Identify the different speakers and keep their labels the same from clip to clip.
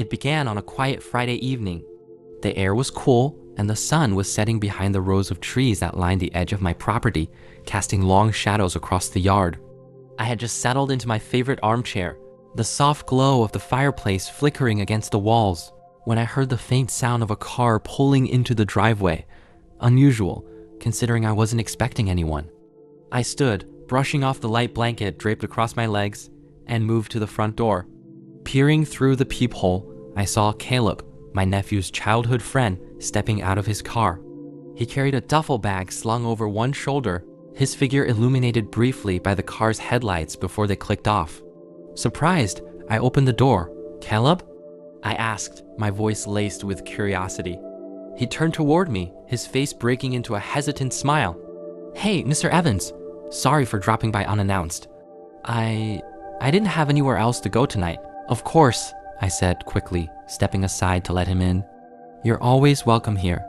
Speaker 1: It began on a quiet Friday evening. The air was cool, and the sun was setting behind the rows of trees that lined the edge of my property, casting long shadows across the yard. I had just settled into my favorite armchair, the soft glow of the fireplace flickering against the walls, when I heard the faint sound of a car pulling into the driveway. Unusual, considering I wasn't expecting anyone. I stood, brushing off the light blanket draped across my legs, and moved to the front door. Peering through the peephole, I saw Caleb, my nephew's childhood friend, stepping out of his car. He carried a duffel bag slung over one shoulder, his figure illuminated briefly by the car's headlights before they clicked off. Surprised, I opened the door. "Caleb?" I asked, my voice laced with curiosity. He turned toward me, his face breaking into a hesitant smile. "Hey, Mr. Evans. Sorry for dropping by unannounced. I didn't have anywhere else to go tonight." "Of course," I said quickly, stepping aside to let him in. "You're always welcome here.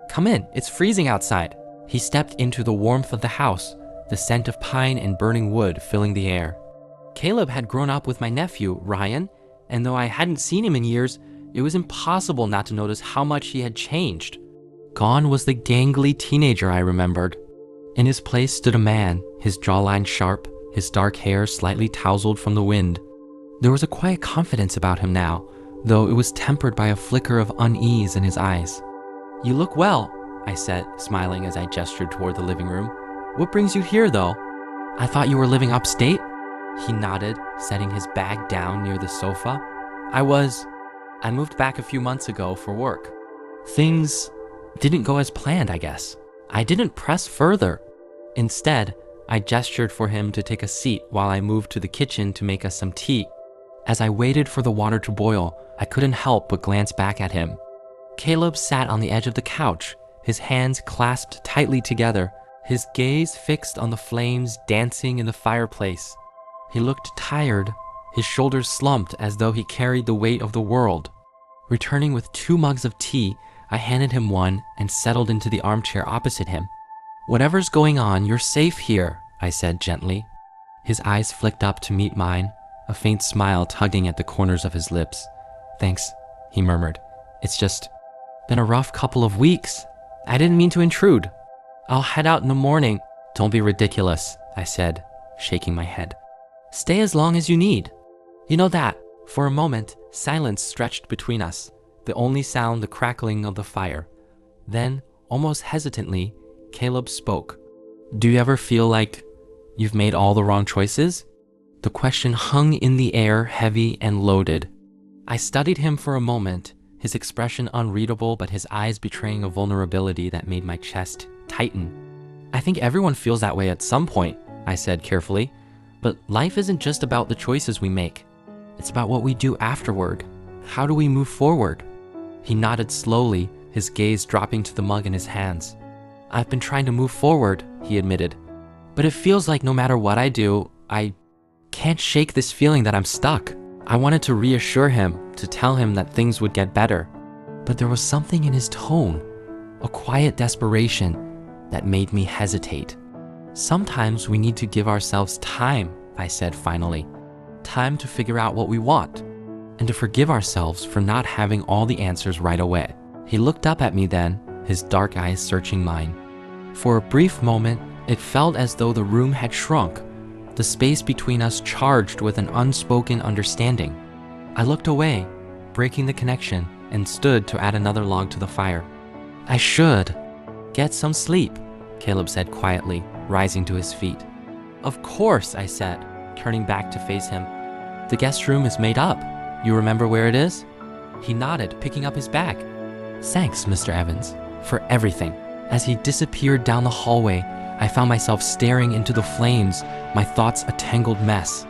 Speaker 1: Come in, it's freezing outside." He stepped into the warmth of the house, the scent of pine and burning wood filling the air. Caleb had grown up with my nephew, Ryan, and though I hadn't seen him in years, it was impossible not to notice how much he had changed. Gone was the gangly teenager I remembered. In his place stood a man, his jawline sharp, his dark hair slightly tousled from the wind. There was a quiet confidence about him now, though it was tempered by a flicker of unease in his eyes. "You look well," I said, smiling as I gestured toward the living room. "What brings you here, though?" "I thought you were living upstate?" He nodded, setting his bag down near the sofa. I moved back a few months ago for work. Things didn't go as planned, I guess. I didn't press further. Instead, I gestured for him to take a seat while I moved to the kitchen to make us some tea. As I waited for the water to boil, I couldn't help but glance back at him. Caleb sat on the edge of the couch, his hands clasped tightly together, his gaze fixed on the flames dancing in the fireplace. He looked tired, his shoulders slumped as though he carried the weight of the world. Returning with 2 mugs of tea, I handed him one and settled into the armchair opposite him. "Whatever's going on, you're safe here," I said gently. His eyes flicked up to meet mine, a faint smile tugging at the corners of his lips. "Thanks," he murmured. "It's just been a rough couple of weeks. I didn't mean to intrude. I'll head out in the morning." "Don't be ridiculous," I said, shaking my head. "Stay as long as you need." You know that, for a moment, silence stretched between us, the only sound the crackling of the fire. Then, almost hesitantly, Caleb spoke. "Do you ever feel like you've made all the wrong choices?" The question hung in the air, heavy and loaded. I studied him for a moment, his expression unreadable but his eyes betraying a vulnerability that made my chest tighten. "I think everyone feels that way at some point," I said carefully. "But life isn't just about the choices we make. It's about what we do afterward. How do we move forward?" He nodded slowly, his gaze dropping to the mug in his hands. "I've been trying to move forward," he admitted. "But it feels like no matter what I do, I can't shake this feeling that I'm stuck." I wanted to reassure him, to tell him that things would get better. But there was something in his tone, a quiet desperation, that made me hesitate. "Sometimes we need to give ourselves time," I said finally. "Time to figure out what we want, and to forgive ourselves for not having all the answers right away." He looked up at me then, his dark eyes searching mine. For a brief moment, it felt as though the room had shrunk, the space between us charged with an unspoken understanding. I looked away, breaking the connection, and stood to add another log to the fire. "I should get some sleep," Caleb said quietly, rising to his feet. "Of course," I said, turning back to face him. "The guest room is made up. You remember where it is?" He nodded, picking up his bag. "Thanks, Mr. Evans, for everything." As he disappeared down the hallway, I found myself staring into the flames, my thoughts a tangled mess.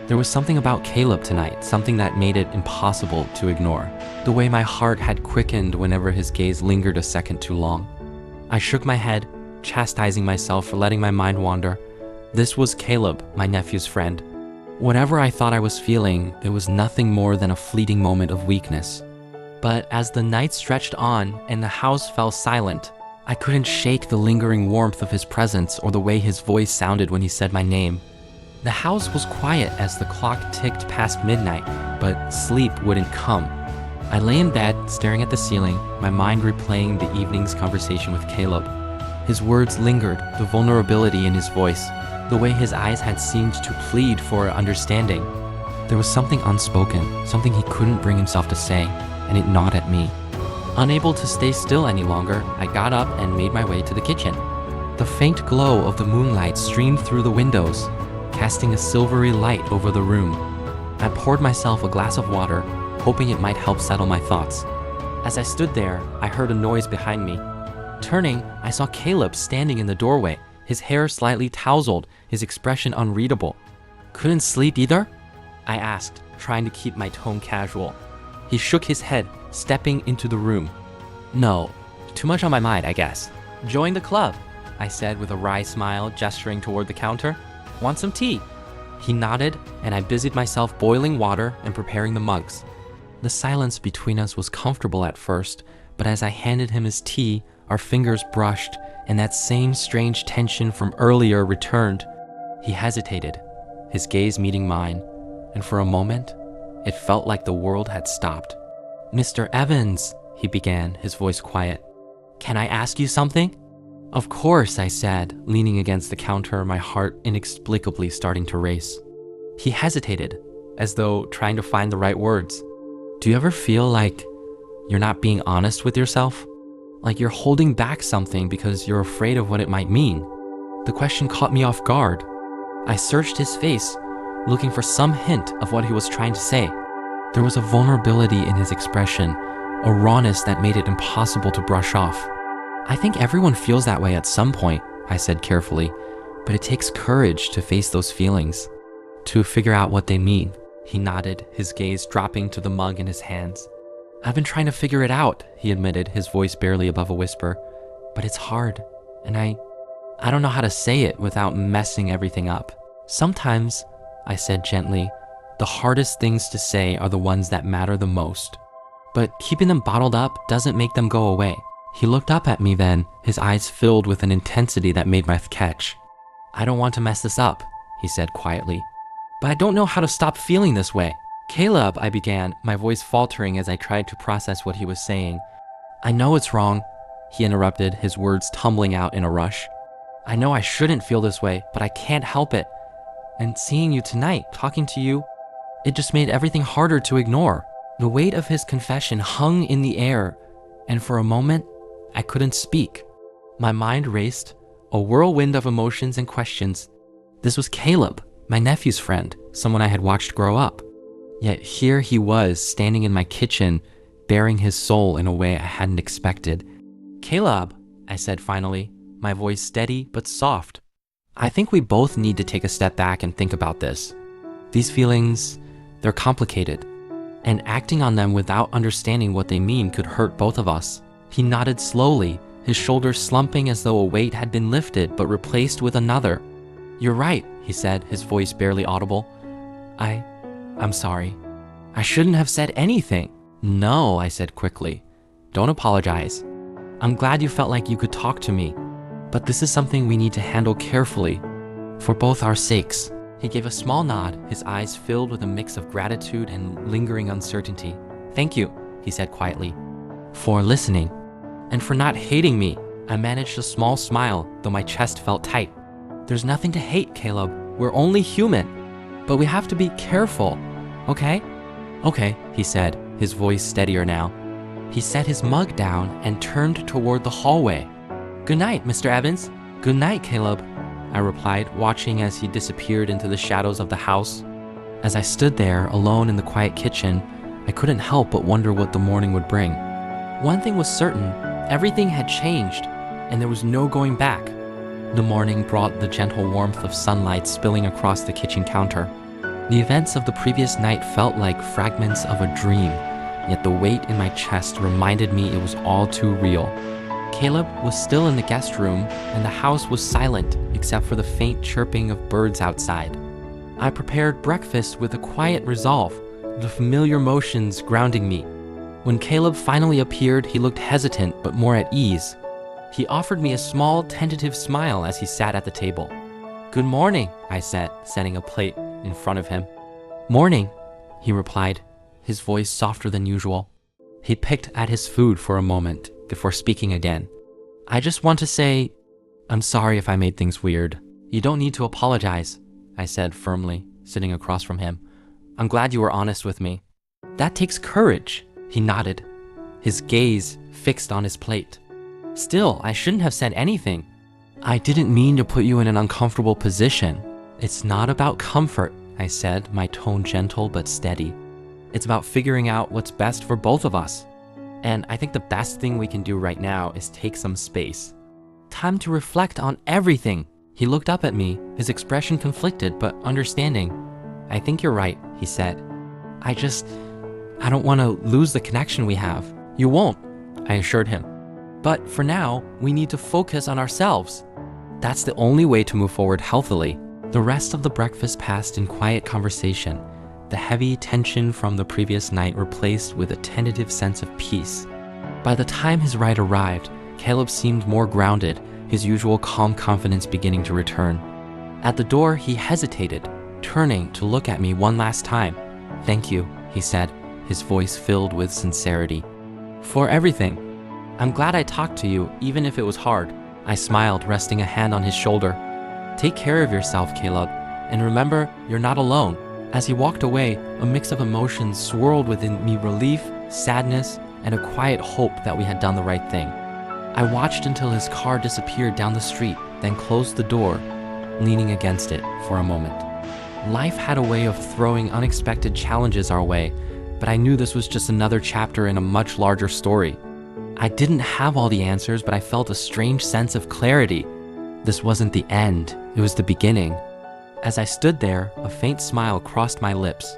Speaker 1: There was something about Caleb tonight, something that made it impossible to ignore. The way my heart had quickened whenever his gaze lingered a second too long. I shook my head, chastising myself for letting my mind wander. This was Caleb, my nephew's friend. Whatever I thought I was feeling, it was nothing more than a fleeting moment of weakness. But as the night stretched on and the house fell silent, I couldn't shake the lingering warmth of his presence or the way his voice sounded when he said my name. The house was quiet as the clock ticked past midnight, but sleep wouldn't come. I lay in bed, staring at the ceiling, my mind replaying the evening's conversation with Caleb. His words lingered, the vulnerability in his voice, the way his eyes had seemed to plead for understanding. There was something unspoken, something he couldn't bring himself to say, and it gnawed at me. Unable to stay still any longer, I got up and made my way to the kitchen. The faint glow of the moonlight streamed through the windows, casting a silvery light over the room. I poured myself a glass of water, hoping it might help settle my thoughts. As I stood there, I heard a noise behind me. Turning, I saw Caleb standing in the doorway, his hair slightly tousled, his expression unreadable. "Couldn't sleep either?" I asked, trying to keep my tone casual. He shook his head, stepping into the room. "No, too much on my mind, I guess." "Join the club," I said with a wry smile, gesturing toward the counter. "Want some tea?" He nodded, and I busied myself boiling water and preparing the mugs. The silence between us was comfortable at first, but as I handed him his tea, our fingers brushed, and that same strange tension from earlier returned. He hesitated, his gaze meeting mine, and for a moment, it felt like the world had stopped. "Mr. Evans," he began, his voice quiet. "Can I ask you something?" "Of course," I said, leaning against the counter, my heart inexplicably starting to race. He hesitated, as though trying to find the right words. "Do you ever feel like you're not being honest with yourself? Like you're holding back something because you're afraid of what it might mean?" The question caught me off guard. I searched his face, looking for some hint of what he was trying to say. There was a vulnerability in his expression, a rawness that made it impossible to brush off. "I think everyone feels that way at some point," I said carefully, "but it takes courage to face those feelings, to figure out what they mean." He nodded, his gaze dropping to the mug in his hands. "I've been trying to figure it out," he admitted, his voice barely above a whisper. "But it's hard, and I don't know how to say it without messing everything up." "Sometimes," I said gently, "the hardest things to say are the ones that matter the most. But keeping them bottled up doesn't make them go away." He looked up at me then, his eyes filled with an intensity that made my catch. "I don't want to mess this up," he said quietly, "but I don't know how to stop feeling this way." "Caleb," I began, my voice faltering as I tried to process what he was saying. "I know it's wrong," he interrupted, his words tumbling out in a rush. "I know I shouldn't feel this way, but I can't help it. And seeing you tonight, talking to you, it just made everything harder to ignore." The weight of his confession hung in the air, and for a moment, I couldn't speak. My mind raced, a whirlwind of emotions and questions. This was Caleb, my nephew's friend, someone I had watched grow up. Yet here he was, standing in my kitchen, bearing his soul in a way I hadn't expected. "Caleb," I said finally, my voice steady but soft. "I think we both need to take a step back and think about this. These feelings, they're complicated, and acting on them without understanding what they mean could hurt both of us." He nodded slowly, his shoulders slumping as though a weight had been lifted but replaced with another. "You're right," he said, his voice barely audible. I'm sorry. I shouldn't have said anything." "No," I said quickly. "Don't apologize. I'm glad you felt like you could talk to me, but this is something we need to handle carefully, for both our sakes." He gave a small nod, his eyes filled with a mix of gratitude and lingering uncertainty. "Thank you," he said quietly, "for listening, and for not hating me." I managed a small smile, though my chest felt tight. "There's nothing to hate, Caleb. We're only human. But we have to be careful, okay?" "Okay," he said, his voice steadier now. He set his mug down and turned toward the hallway. "Good night, Mr. Evans." "Good night, Caleb," I replied, watching as he disappeared into the shadows of the house. As I stood there, alone in the quiet kitchen, I couldn't help but wonder what the morning would bring. One thing was certain, everything had changed, and there was no going back. The morning brought the gentle warmth of sunlight spilling across the kitchen counter. The events of the previous night felt like fragments of a dream, yet the weight in my chest reminded me it was all too real. Caleb was still in the guest room, and the house was silent except for the faint chirping of birds outside. I prepared breakfast with a quiet resolve, the familiar motions grounding me. When Caleb finally appeared, he looked hesitant but more at ease. He offered me a small, tentative smile as he sat at the table. "Good morning," I said, setting a plate in front of him. "Morning," he replied, his voice softer than usual. He picked at his food for a moment before speaking again. I just want to say, I'm sorry if I made things weird. You don't need to apologize, I said firmly, sitting across from him. I'm glad you were honest with me. That takes courage, he nodded, his gaze fixed on his plate. Still, I shouldn't have said anything. I didn't mean to put you in an uncomfortable position. It's not about comfort, I said, my tone gentle but steady. It's about figuring out what's best for both of us. And I think the best thing we can do right now is take some space. Time to reflect on everything. He looked up at me, his expression conflicted but understanding. I think you're right, he said. I don't want to lose the connection we have. You won't, I assured him. But for now, we need to focus on ourselves. That's the only way to move forward healthily. The rest of the breakfast passed in quiet conversation, the heavy tension from the previous night replaced with a tentative sense of peace. By the time his ride arrived, Caleb seemed more grounded, his usual calm confidence beginning to return. At the door, he hesitated, turning to look at me one last time. Thank you, he said, his voice filled with sincerity. For everything. I'm glad I talked to you, even if it was hard. I smiled, resting a hand on his shoulder. Take care of yourself, Caleb, and remember, you're not alone. As he walked away, a mix of emotions swirled within me: relief, sadness, and a quiet hope that we had done the right thing. I watched until his car disappeared down the street, then closed the door, leaning against it for a moment. Life had a way of throwing unexpected challenges our way, but I knew this was just another chapter in a much larger story. I didn't have all the answers, but I felt a strange sense of clarity. This wasn't the end, it was the beginning. As I stood there, a faint smile crossed my lips.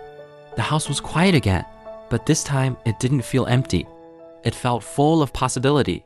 Speaker 1: The house was quiet again, but this time it didn't feel empty. It felt full of possibility.